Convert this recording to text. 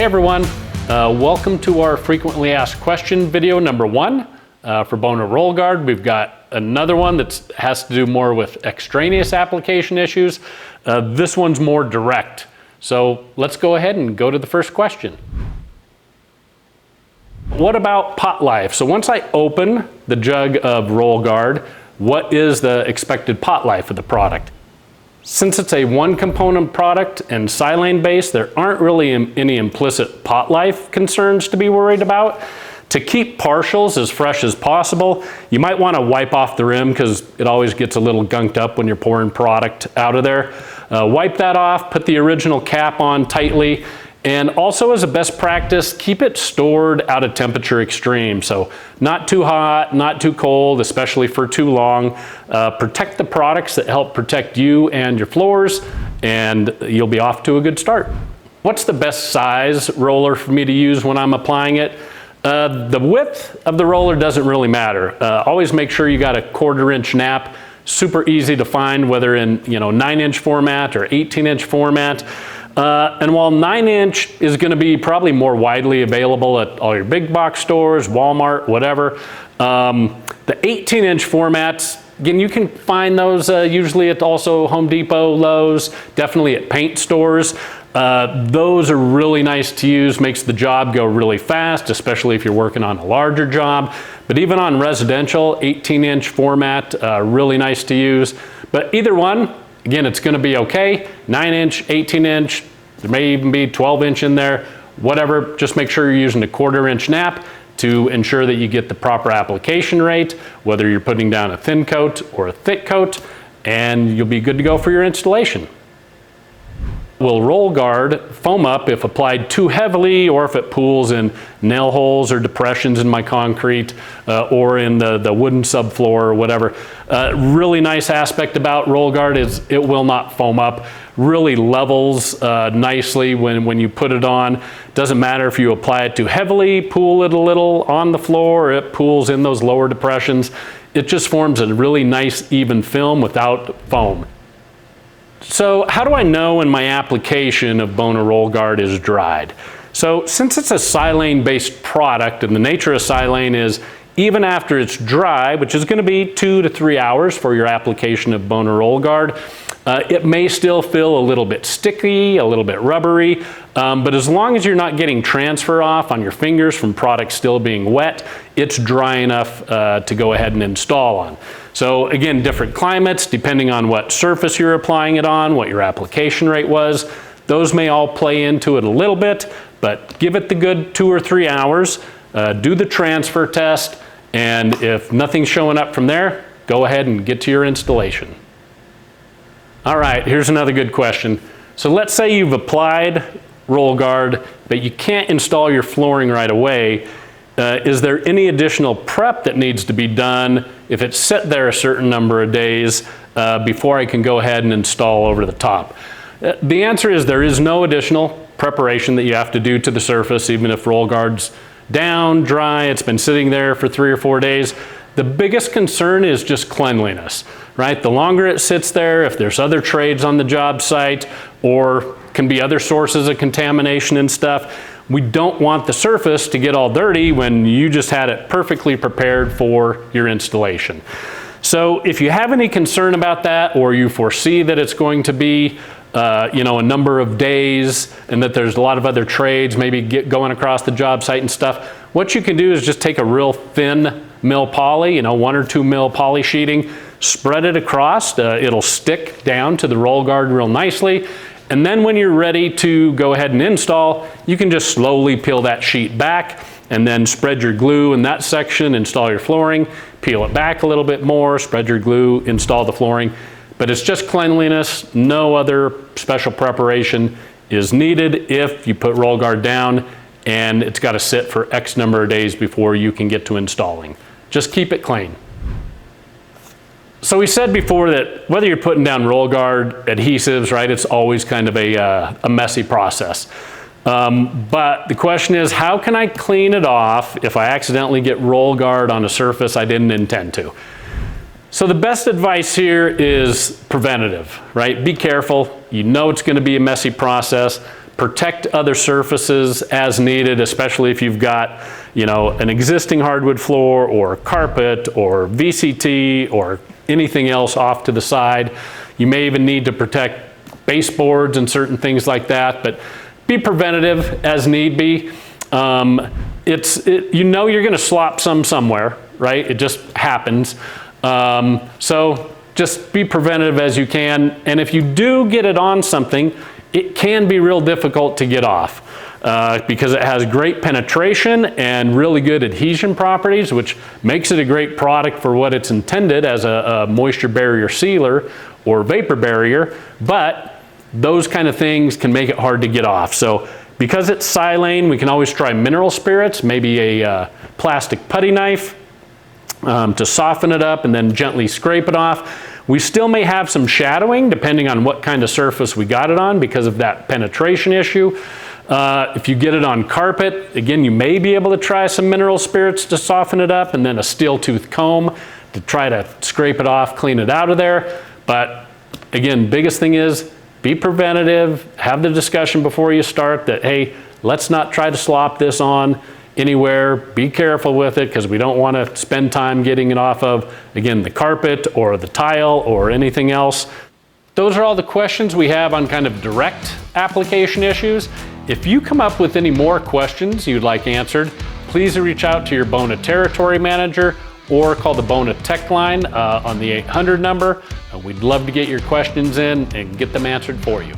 Hey everyone, welcome to our frequently asked question video number 1 for Bona RollGuard. We've got another one that has to do more with extraneous application issues. This one's more direct. So let's go ahead and go to the first question. What about pot life? So once I open the jug of RollGuard, what is the expected pot life of the product? Since it's a one-component product and silane based, there aren't really any implicit pot life concerns to be worried about. To keep partials as fresh as possible, you might want to wipe off the rim because it always gets a little gunked up when you're pouring product out of there. Wipe that off, put the original cap on tightly, and also as a best practice, keep it stored out of temperature extreme. So not too hot, not too cold, especially for too long. Protect the products that help protect you and your floors, and you'll be off to a good start. What's the best size roller for me to use when I'm applying it? The width of the roller doesn't really matter. Always make sure you got a 1/4-inch nap. Super easy to find, whether in 9-inch format or 18-inch format. And while 9-inch is going to be probably more widely available at all your big box stores, Walmart, whatever, the 18-inch formats, again, you can find those usually at also Home Depot, Lowe's, definitely at paint stores. Those are really nice to use, makes the job go really fast, especially if you're working on a larger job. But even on residential, 18-inch format, really nice to use. But either one, again, it's going to be okay. 9-inch, 18-inch, there may even be 12-inch in there, whatever. Just make sure you're using a 1/4-inch nap to ensure that you get the proper application rate, whether you're putting down a thin coat or a thick coat, and you'll be good to go for your installation. Will RollGuard foam up if applied too heavily, or if it pools in nail holes or depressions in my concrete or in the wooden subfloor or whatever? Really nice aspect about RollGuard is it will not foam up. Really levels nicely when you put it on. Doesn't matter if you apply it too heavily, pool it a little on the floor, or it pools in those lower depressions. It just forms a really nice even film without foam. So how do I know when my application of Bona RollGuard is dried? So since it's a silane based product, and the nature of silane is even after it's dry, which is going to be 2 to 3 hours for your application of Bona RollGuard, it may still feel a little bit sticky, a little bit rubbery, but as long as you're not getting transfer off on your fingers from product still being wet, it's dry enough to go ahead and install on. So again, different climates, depending on what surface you're applying it on, what your application rate was, those may all play into it a little bit, but give it the good 2 or 3 hours, do the transfer test, and if nothing's showing up from there, go ahead and get to your installation. All right, here's another good question. So let's say you've applied RollGuard, but you can't install your flooring right away. Is there any additional prep that needs to be done if it's set there a certain number of days before I can go ahead and install over the top? The answer is there is no additional preparation that you have to do to the surface, even if RollGuard's down, dry, it's been sitting there for 3 or 4 days. The biggest concern is just cleanliness, right? The longer it sits there, if there's other trades on the job site or can be other sources of contamination and stuff, we don't want the surface to get all dirty when you just had it perfectly prepared for your installation. So if you have any concern about that, or you foresee that it's going to be a number of days and that there's a lot of other trades maybe going across the job site and stuff, what you can do is just take a real thin mil poly, 1 or 2 mil poly sheeting, spread it across, it'll stick down to the RollGuard real nicely. And then when you're ready to go ahead and install, you can just slowly peel that sheet back and then spread your glue in that section, install your flooring, peel it back a little bit more, spread your glue, install the flooring. But it's just cleanliness, no other special preparation is needed if you put RollGuard down and it's got to sit for X number of days before you can get to installing. Just keep it clean. So we said before that whether you're putting down RollGuard adhesives, right, it's always kind of a messy process. But the question is, how can I clean it off if I accidentally get RollGuard on a surface I didn't intend to? So the best advice here is preventative, right? Be careful. You know it's going to be a messy process, protect other surfaces as needed, especially if you've got, you know, an existing hardwood floor or carpet or VCT or anything else off to the side. You may even need to protect baseboards and certain things like that, but be preventative as need be. You know you're going to slop some somewhere, right? It just happens. So just be preventative as you can. And if you do get it on something, it can be real difficult to get off because it has great penetration and really good adhesion properties, which makes it a great product for what it's intended as a moisture barrier sealer or vapor barrier. But those kind of things can make it hard to get off. So because it's silane, we can always try mineral spirits, maybe a plastic putty knife to soften it up and then gently scrape it off. We still may have some shadowing depending on what kind of surface we got it on because of that penetration issue. If you get it on carpet, again, you may be able to try some mineral spirits to soften it up and then a steel tooth comb to try to scrape it off, clean it out of there. But again, biggest thing is be preventative, have the discussion before you start that, hey, let's not try to slop this on anywhere. Be careful with it because we don't want to spend time getting it off of, again, the carpet or the tile or anything else. Those are all the questions we have on kind of direct application issues. If you come up with any more questions you'd like answered, please reach out to your Bona territory manager or call the Bona tech line on the 800 number. We'd love to get your questions in and get them answered for you.